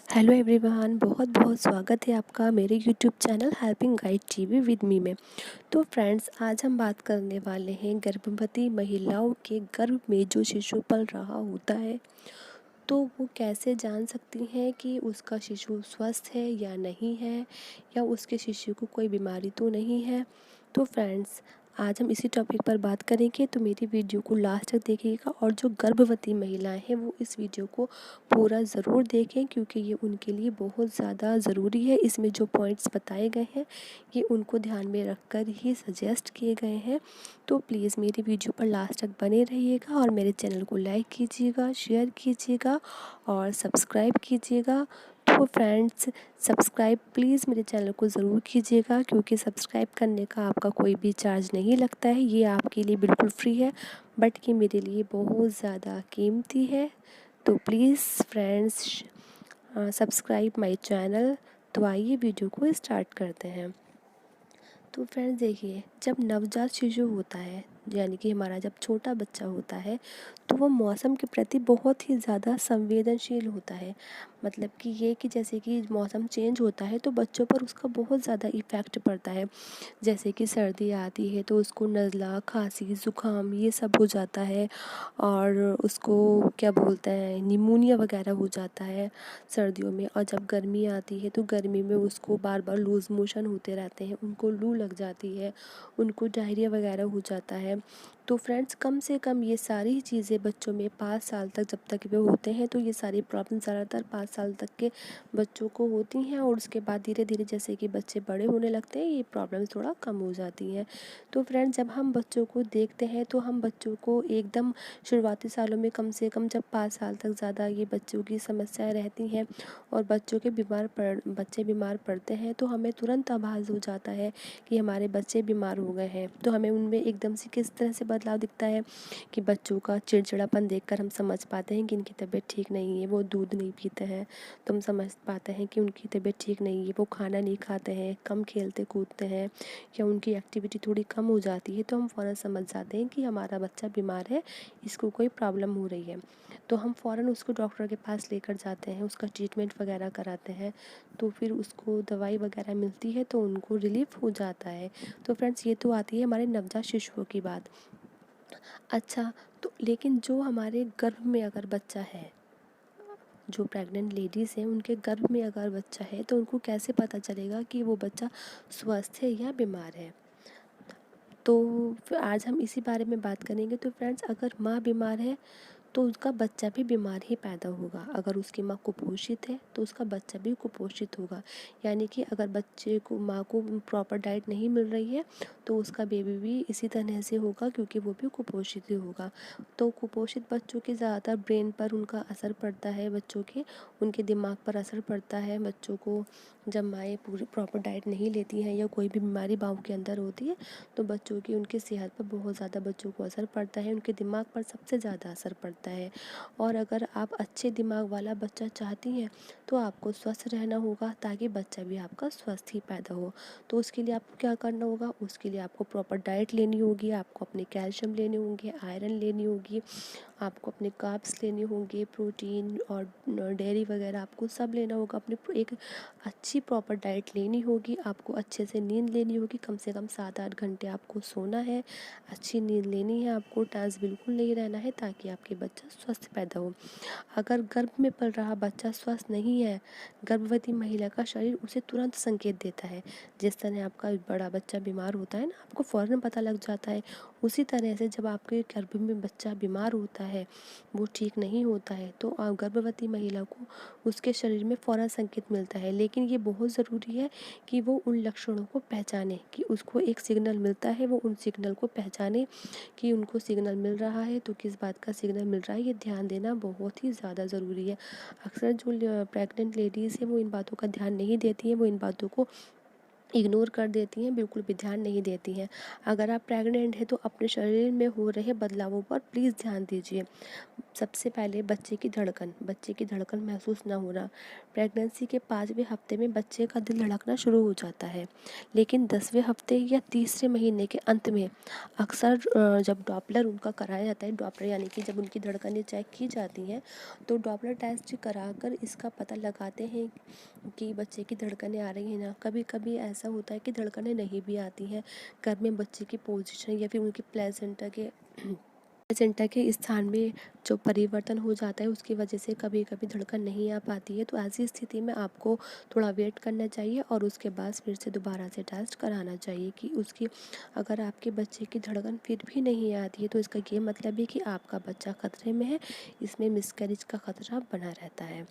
Hello everyone, बहुत बहुत स्वागत है आपका मेरे YouTube channel helping guide TV with me में। तो फ्रेंड्स, आज हम बात करने वाले हैं गर्भवती महिलाओं के गर्भ में जो शिशु पल रहा होता है, तो वो कैसे जान सकती हैं कि उसका शिशु स्वस्थ है या नहीं है, या उसके शिशु को कोई बीमारी तो नहीं है। तो फ्रेंड्स, आज हम इसी टॉपिक पर बात करेंगे, तो मेरी वीडियो को लास्ट तक देखिएगा। और जो गर्भवती महिलाएं हैं वो इस वीडियो को पूरा ज़रूर देखें, क्योंकि ये उनके लिए बहुत ज़्यादा ज़रूरी है। इसमें जो पॉइंट्स बताए गए हैं ये उनको ध्यान में रखकर ही सजेस्ट किए गए हैं। तो प्लीज़ मेरी वीडियो पर लास्ट तक बने रहिएगा और मेरे चैनल को लाइक कीजिएगा, शेयर कीजिएगा और सब्सक्राइब कीजिएगा। तो फ्रेंड्स, सब्सक्राइब प्लीज़ मेरे चैनल को ज़रूर कीजिएगा, क्योंकि सब्सक्राइब करने का आपका कोई भी चार्ज नहीं लगता है। ये आपके लिए बिल्कुल फ्री है, बट ये मेरे लिए बहुत ज़्यादा कीमती है। तो please friends, subscribe my channel. तो आइए वीडियो को स्टार्ट करते हैं। तो फ्रेंड्स देखिए, जब नवजात शिशु होता है, यानी कि हमारा जब छोटा बच्चा होता है, तो वो मौसम के प्रति बहुत ही ज़्यादा संवेदनशील होता है। मतलब कि ये कि जैसे कि मौसम चेंज होता है तो बच्चों पर उसका बहुत ज़्यादा इफ़ेक्ट पड़ता है। जैसे कि सर्दी आती है तो उसको नज़ला, खांसी, ज़ुकाम ये सब हो जाता है, और उसको क्या बोलते हैं, निमोनिया वगैरह हो जाता है सर्दियों में। और जब गर्मी आती है तो गर्मी में उसको बार बार लूज़ मोशन होते रहते हैं, उनको लू लग जाती है, उनको डायरिया वगैरह हो जाता है। तो फ्रेंड्स, कम से कम ये सारी चीज़ें बच्चों में 5 साल तक जब तक वे होते हैं, तो ये सारी प्रॉब्लम ज़्यादातर 5 साल तक के बच्चों को होती हैं। और उसके बाद धीरे धीरे जैसे कि बच्चे बड़े होने लगते हैं, ये प्रॉब्लम थोड़ा कम हो जाती हैं। तो फ्रेंड्स, जब हम बच्चों को देखते हैं तो हम बच्चों को एकदम शुरुआती सालों में कम से कम जब 5 साल तक ज़्यादा ये बच्चों की समस्याएं रहती हैं और बच्चे बीमार पड़ते हैं, तो हमें तुरंत आभास हो जाता है कि हमारे बच्चे बीमार हो गए हैं। तो हमें उनमें एकदम से किस तरह से बदलाव दिखता है कि बच्चों का चिड़चिड़ापन देखकर हम समझ पाते हैं कि इनकी तबीयत ठीक नहीं है। वो दूध नहीं पीते हैं तो हम समझ पाते हैं कि उनकी तबीयत ठीक नहीं है। वो खाना नहीं खाते हैं, कम खेलते कूदते हैं, या उनकी एक्टिविटी थोड़ी कम हो जाती है, तो हम फ़ौरन समझ जाते हैं कि हमारा बच्चा बीमार है, इसको कोई प्रॉब्लम हो रही है। तो हम फ़ौरन उसको डॉक्टर के पास लेकर जाते हैं, उसका ट्रीटमेंट वगैरह कराते हैं। तो फिर उसको दवाई वगैरह मिलती है तो उनको रिलीफ हो जाता है। तो फ्रेंड्स, ये तो आती है हमारे नवजात शिशुओं की बात। अच्छा, तो लेकिन जो हमारे गर्भ में अगर बच्चा है, जो प्रेग्नेंट लेडीज़ हैं उनके गर्भ में अगर बच्चा है, तो उनको कैसे पता चलेगा कि वो बच्चा स्वस्थ है या बीमार है। तो फिर आज हम इसी बारे में बात करेंगे। तो फ्रेंड्स, अगर माँ बीमार है तो उसका बच्चा भी बीमार ही पैदा होगा। अगर उसकी माँ कुपोषित है तो उसका बच्चा भी कुपोषित होगा। यानी कि अगर बच्चे को, माँ को प्रॉपर डाइट नहीं मिल रही है, तो उसका बेबी भी इसी तरह से होगा, क्योंकि वो भी कुपोषित ही होगा। तो कुपोषित बच्चों के ज़्यादातर ब्रेन पर उनका असर पड़ता है, बच्चों के उनके दिमाग पर असर पड़ता है। बच्चों को जब माएँ पूरी प्रॉपर डाइट नहीं लेती हैं या कोई भी बीमारी माँ के अंदर होती है, तो बच्चों की, उनकी सेहत पर बहुत ज़्यादा बच्चों को असर पड़ता है, उनके दिमाग पर सबसे ज़्यादा असर पड़ता है। और अगर आप अच्छे दिमाग वाला बच्चा चाहती हैं तो आपको स्वस्थ रहना होगा, ताकि बच्चा भी आपका स्वस्थ ही पैदा हो। तो उसके लिए आपको क्या करना होगा, उसके लिए आपको प्रॉपर डाइट लेनी होगी, आपको अपने कैल्शियम लेने होंगे, आयरन लेनी होगी, आपको अपने कार्ब्स लेने होंगे, प्रोटीन और डेयरी वगैरह आपको सब लेना होगा। अपने एक अच्छी प्रॉपर डाइट लेनी होगी, आपको अच्छे से नींद लेनी होगी, कम से कम 7-8 घंटे आपको सोना है, अच्छी नींद लेनी है, आपको टांस बिल्कुल नहीं रहना है, ताकि आपके बच्चा स्वस्थ पैदा हो। अगर गर्भ में पल रहा बच्चा स्वस्थ नहीं है, गर्भवती महिला का शरीर उसे तुरंत संकेत देता है। जिस तरह आपका बड़ा बच्चा बीमार होता है ना, आपको फ़ौरन पता लग जाता है, उसी तरह से जब आपके गर्भ में बच्चा बीमार होता है, वो ठीक नहीं होता है, तो गर्भवती महिला को उसके शरीर में फ़ौरन संकेत मिलता है। लेकिन ये बहुत ज़रूरी है कि वो उन लक्षणों को पहचाने, कि उसको एक सिग्नल मिलता है, वो उन सिग्नल को पहचाने कि उनको सिग्नल मिल रहा है, तो किस बात का सिग्नल मिल रहा है, ये ध्यान देना बहुत ही ज़्यादा ज़रूरी है। अक्सर जो प्रेग्नेंट लेडीज़ हैं वो इन बातों का ध्यान नहीं देती हैं, वो इन बातों को इग्नोर कर देती हैं, बिल्कुल भी ध्यान नहीं देती हैं। अगर आप प्रेग्नेंट हैं तो अपने शरीर में हो रहे बदलावों पर प्लीज़ ध्यान दीजिए। सबसे पहले बच्चे की धड़कन महसूस ना होना। प्रेगनेंसी के 5वें हफ्ते में बच्चे का दिल धड़कना शुरू हो जाता है, लेकिन 10वें हफ्ते या तीसरे महीने के अंत में अक्सर जब डॉपलर उनका कराया जाता है, डॉपलर यानी कि जब उनकी धड़कनें चेक की जाती हैं, तो डॉपलर टेस्ट कराकर इसका पता लगाते हैं कि बच्चे की धड़कनें आ रही हैं ना। कभी कभी ऐसा होता है कि धड़कनें नहीं भी आती हैं, घर में बच्चे की पोजीशन या फिर उनकी प्लेसेंटा के स्थान में जो परिवर्तन हो जाता है उसकी वजह से कभी कभी धड़कन नहीं आ पाती है। तो ऐसी स्थिति में आपको थोड़ा वेट करना चाहिए और उसके बाद फिर से दोबारा से टेस्ट कराना चाहिए कि उसकी, अगर आपके बच्चे की धड़कन फिर भी नहीं आती है तो इसका ये मतलब है कि आपका बच्चा खतरे में है, इसमें मिसकैरेज का खतरा बना रहता है।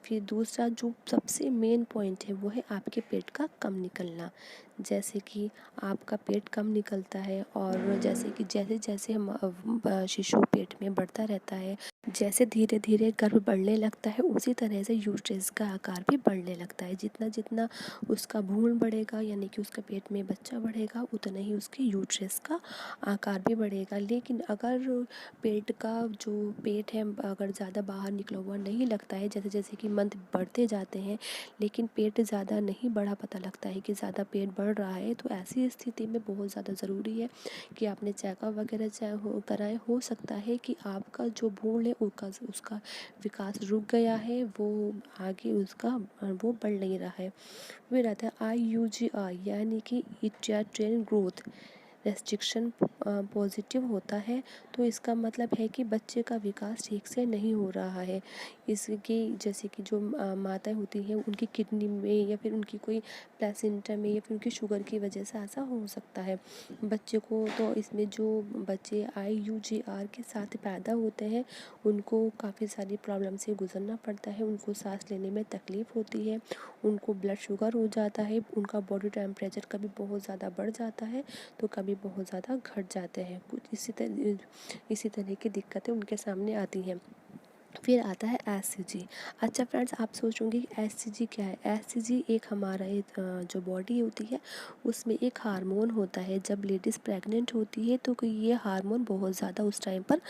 फिर दूसरा जो सबसे मेन पॉइंट है वो है आपके पेट का कम निकलना। जैसे कि आपका पेट कम निकलता है और जैसे कि जैसे जैसे हम शिशु पेट में बढ़ता रहता है, जैसे धीरे धीरे गर्भ बढ़ने लगता है, उसी तरह से यूट्रस का आकार भी बढ़ने लगता है। जितना जितना उसका भ्रूण बढ़ेगा यानी कि उसका पेट में बच्चा बढ़ेगा, उतना ही उसके यूट्रस का आकार भी बढ़ेगा। लेकिन अगर पेट का जो पेट है अगर ज़्यादा बाहर निकला हुआ नहीं लगता है, जैसे जैसे कि मंथ बढ़ते जाते हैं लेकिन पेट ज़्यादा नहीं बढ़ा, पता लगता है कि ज़्यादा पेट बढ़ रहा है, तो ऐसी स्थिति में बहुत ज़्यादा ज़रूरी है कि आपने चेकअप वगैरह कराएं। हो सकता है कि आपका जो भ्रूण है उसका विकास रुक गया है, वो आगे उसका वो बढ़ नहीं रहा है। फिर आता है IUGR यानी कि इट्राट्रेन ग्रोथ रेस्ट्रिक्शन पॉजिटिव होता है। तो इसका मतलब है कि बच्चे का विकास ठीक से नहीं हो रहा है। इसकी जैसे कि जो माताएं होती हैं उनकी किडनी में या फिर उनकी कोई प्लेसेंटा में या फिर उनकी शुगर की वजह से ऐसा हो सकता है बच्चे को। तो इसमें जो बच्चे IUGR के साथ पैदा होते हैं उनको काफ़ी सारी प्रॉब्लम से गुजरना पड़ता है। उनको सांस लेने में तकलीफ़ होती है, उनको ब्लड शुगर हो जाता है, उनका बॉडी टेम्परेचर कभी बहुत ज़्यादा बढ़ जाता है तो कभी बहुत ज़्यादा घट जाते हैं। कुछ इसी तरह की दिक्कतें उनके सामने आती हैं। फिर आता है SCG। अच्छा फ्रेंड्स, आप सोचोगे SCG क्या है। SCG एक हमारा जो बॉडी होती है उसमें एक हार्मोन होता है। जब लेडीज़ प्रेग्नेंट होती है तो ये हार्मोन बहुत ज़्यादा उस टाइम पर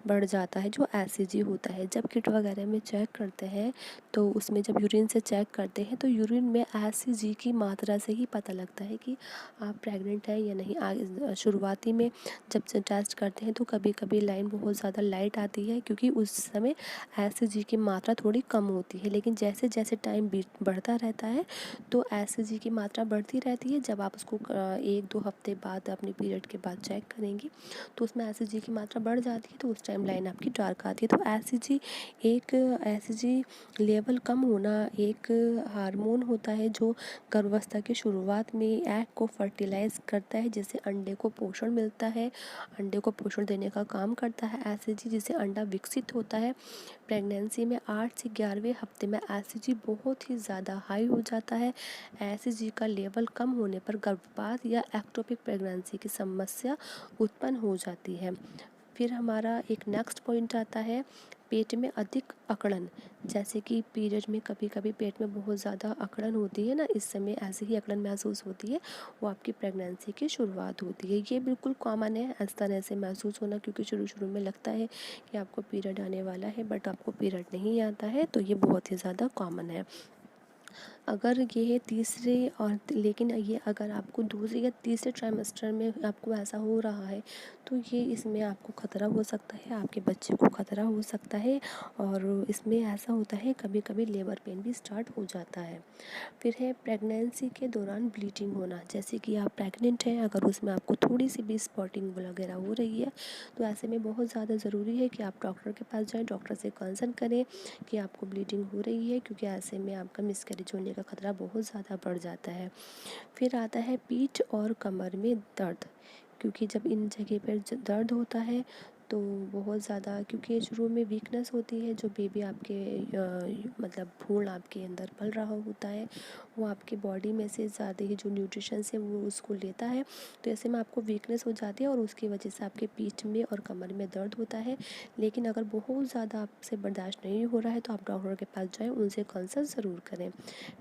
बढ़ जाता है, जो SCG होता है। जब किट वगैरह में चेक करते हैं तो उसमें जब यूरिन से चेक करते हैं तो यूरिन में SCG की मात्रा से ही पता लगता है कि आप प्रेग्नेंट हैं या नहीं। शुरुआती में जब टेस्ट करते हैं तो कभी कभी लाइन बहुत ज़्यादा लाइट आती है क्योंकि उस समय SCG की मात्रा थोड़ी कम होती है। लेकिन जैसे जैसे टाइम बढ़ता रहता है तो SCG की मात्रा बढ़ती रहती है। जब आप उसको 1-2 हफ्ते बाद अपने पीरियड के बाद चेक करेंगी तो उसमें SCG की मात्रा बढ़ जाती है, तो उस टाइम लाइन आपकी डार्क आती है। तो SCG लेवल कम होना एक हार्मोन होता है जो गर्भावस्था की शुरुआत में एग को फर्टिलाइज करता है, जिससे अंडे को पोषण मिलता है, अंडे को पोषण देने का काम करता है SCG, जिससे अंडा विकसित होता है। प्रेगनेंसी में 8 से 11वें हफ्ते में SCG बहुत ही ज़्यादा हाई हो जाता है। SCG का लेवल कम होने पर गर्भपात या एक्टोपिक प्रेगनेंसी की समस्या उत्पन्न हो जाती है। फिर हमारा एक नेक्स्ट पॉइंट आता है पेट में अधिक अकड़न। जैसे कि पीरियड में कभी कभी पेट में बहुत ज़्यादा अकड़न होती है ना, इस समय ऐसे ही अकड़न महसूस होती है, वो आपकी प्रेगनेंसी की शुरुआत होती है। ये बिल्कुल कॉमन है इस तरह से महसूस होना, क्योंकि शुरू शुरू में लगता है कि आपको पीरियड आने वाला है बट आपको पीरियड नहीं आता है, तो ये बहुत ही ज़्यादा कॉमन है। अगर ये है तीसरे और लेकिन ये अगर आपको दूसरे या तीसरे ट्राइमेस्टर में आपको ऐसा हो रहा है तो ये इसमें आपको ख़तरा हो सकता है, आपके बच्चे को ख़तरा हो सकता है। और इसमें ऐसा होता है कभी कभी लेबर पेन भी स्टार्ट हो जाता है। फिर है प्रेगनेंसी के दौरान ब्लीडिंग होना। जैसे कि आप प्रेग्नेंट हैं, अगर उसमें आपको थोड़ी सी भी स्पॉटिंग वगैरह हो रही है तो ऐसे में बहुत ज़्यादा ज़रूरी है कि आप डॉक्टर के पास जाएं, डॉक्टर से कंसल्ट करें कि आपको ब्लीडिंग हो रही है, क्योंकि ऐसे में आपका मिसकैरेज होने का खतरा बहुत ज़्यादा बढ़ जाता है। फिर आता है पीठ और कमर में दर्द, क्योंकि जब इन जगह पर दर्द होता है तो बहुत ज़्यादा, क्योंकि शुरू में वीकनेस होती है, जो बेबी आपके मतलब भ्रूण आपके अंदर पल रहा होता है वो आपके बॉडी में से ज़्यादा ही जो न्यूट्रिशन है वो उसको लेता है, तो ऐसे में आपको वीकनेस हो जाती है और उसकी वजह से आपके पीठ में और कमर में दर्द होता है। लेकिन अगर बहुत ज़्यादा आपसे बर्दाश्त नहीं हो रहा है तो आप डॉक्टर के पास जाएँ, उनसे कंसल्ट ज़रूर करें।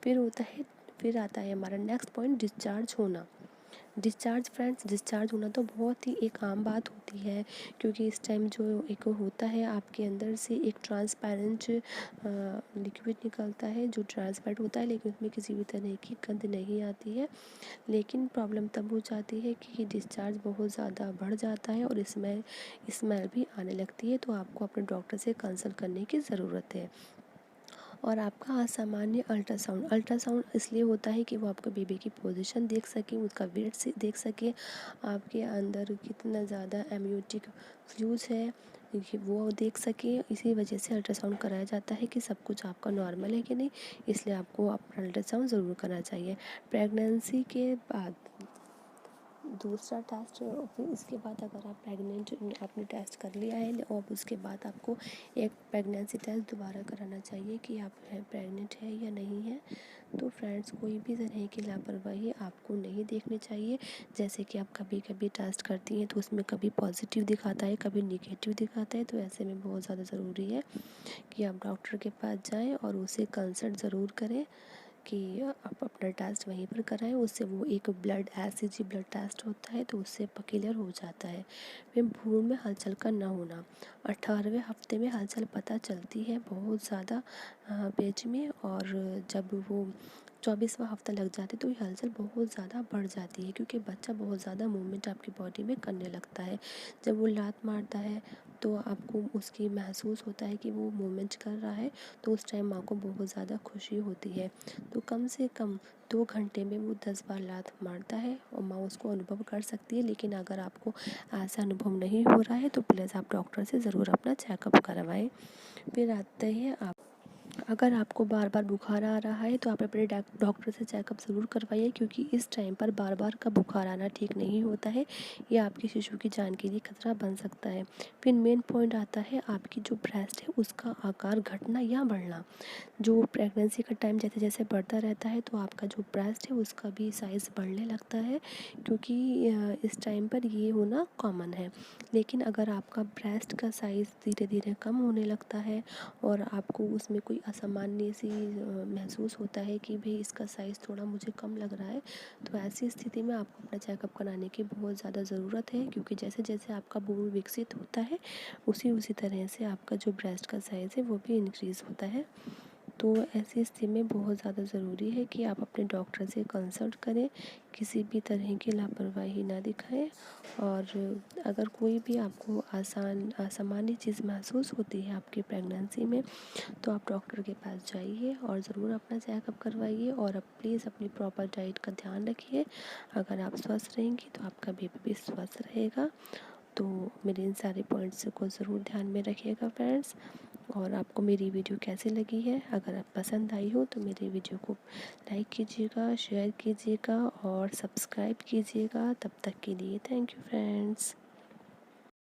फिर होता है फिर आता है हमारा नेक्स्ट पॉइंट, डिस्चार्ज होना। डिस्चार्ज फ्रेंड्स, डिस्चार्ज होना तो बहुत ही एक आम बात होती है, क्योंकि इस टाइम जो एक होता है आपके अंदर से एक ट्रांसपेरेंट लिक्विड निकलता है जो ट्रांसपेरेंट होता है, लेकिन उसमें किसी भी तरह की गंध नहीं आती है। लेकिन प्रॉब्लम तब हो जाती है कि डिस्चार्ज बहुत ज़्यादा बढ़ जाता है और इसमें स्मेल भी आने लगती है, तो आपको अपने डॉक्टर से कंसल्ट करने की ज़रूरत है। और आपका असामान्य अल्ट्रासाउंड, अल्ट्रासाउंड इसलिए होता है कि वो आपके बेबी की पोजीशन देख सके, उसका वेट से देख सके, आपके अंदर कितना ज़्यादा एम्नियोटिक फ्लूइड्स है वो देख सके। इसी वजह से अल्ट्रासाउंड कराया जाता है कि सब कुछ आपका नॉर्मल है कि नहीं, इसलिए आपको अपना अल्ट्रासाउंड ज़रूर करना चाहिए। प्रेगनेंसी के बाद दूसरा टेस्ट, फिर इसके बाद अगर आप प्रेग्नेंट आपने टेस्ट कर लिया है और उसके बाद आपको एक प्रेगनेंसी टेस्ट दोबारा कराना चाहिए कि आप प्रेग्नेंट है या नहीं है। तो फ्रेंड्स, कोई भी तरह की लापरवाही आपको नहीं देखनी चाहिए। जैसे कि आप कभी कभी टेस्ट करती हैं तो उसमें कभी पॉजिटिव दिखाता है, कभी निगेटिव दिखाता है, तो ऐसे में बहुत ज़्यादा ज़रूरी है कि आप डॉक्टर के पास जाएं और उसे कंसल्ट ज़रूर करें कि आप अपना टेस्ट वहीं पर कराएं। उससे वो एक ब्लड एससीजी ब्लड टेस्ट होता है, तो उससे क्लियर हो जाता है। फिर भ्रूण में हलचल का न होना, 18वें हफ्ते में हलचल पता चलती है बहुत ज़्यादा पेज में, और जब वो 24वां हफ्ता लग जाता है तो ये हलचल बहुत ज़्यादा बढ़ जाती है, क्योंकि बच्चा बहुत ज़्यादा मूवमेंट आपकी बॉडी में करने लगता है। जब वो लात मारता है तो आपको उसकी महसूस होता है कि वो मूवमेंट कर रहा है, तो उस टाइम माँ को बहुत ज़्यादा खुशी होती है। तो कम से कम 2 घंटे में वो 10 बार लात मारता है और माँ उसको अनुभव कर सकती है। लेकिन अगर आपको ऐसा अनुभव नहीं हो रहा है तो प्लीज़ आप डॉक्टर से ज़रूर अपना चेकअप करवाएं। फिर आते हैं आप, अगर आपको बार बार बुखार आ रहा है तो आप अपने डॉक्टर से चेकअप ज़रूर करवाइए, क्योंकि इस टाइम पर बार बार का बुखार आना ठीक नहीं होता है। यह आपकी शिशु की जान के लिए खतरा बन सकता है। फिर मेन पॉइंट आता है आपकी जो ब्रेस्ट है उसका आकार घटना या बढ़ना। जो प्रेगनेंसी का टाइम जैसे जैसे बढ़ता रहता है तो आपका जो ब्रेस्ट है उसका भी साइज़ बढ़ने लगता है, क्योंकि इस टाइम पर ये होना कॉमन है। लेकिन अगर आपका ब्रेस्ट का साइज़ धीरे धीरे कम होने लगता है और आपको उसमें कोई असामान्य सी महसूस होता है कि भाई इसका साइज़ थोड़ा मुझे कम लग रहा है, तो ऐसी स्थिति में आपको अपना चेकअप कराने की बहुत ज़्यादा ज़रूरत है, क्योंकि जैसे जैसे आपका भ्रूण विकसित होता है उसी तरह से आपका जो ब्रेस्ट का साइज़ है वो भी इंक्रीज़ होता है। तो ऐसी स्थिति में बहुत ज़्यादा ज़रूरी है कि आप अपने डॉक्टर से कंसल्ट करें, किसी भी तरह की लापरवाही ना दिखाएं। और अगर कोई भी आपको असामान्य चीज़ महसूस होती है आपकी प्रेगनेंसी में, तो आप डॉक्टर के पास जाइए और ज़रूर अपना चेकअप करवाइए, और प्लीज़ अपनी प्रॉपर डाइट का ध्यान रखिए। अगर आप स्वस्थ रहेंगी तो आपका बेबी भी स्वस्थ रहेगा। तो मेरे इन सारे पॉइंट्स को ज़रूर ध्यान में रखिएगा फ्रेंड्स। और आपको मेरी वीडियो कैसी लगी है, अगर आप पसंद आई हो तो मेरे वीडियो को लाइक कीजिएगा, शेयर कीजिएगा और सब्सक्राइब कीजिएगा। तब तक के लिए थैंक यू फ्रेंड्स।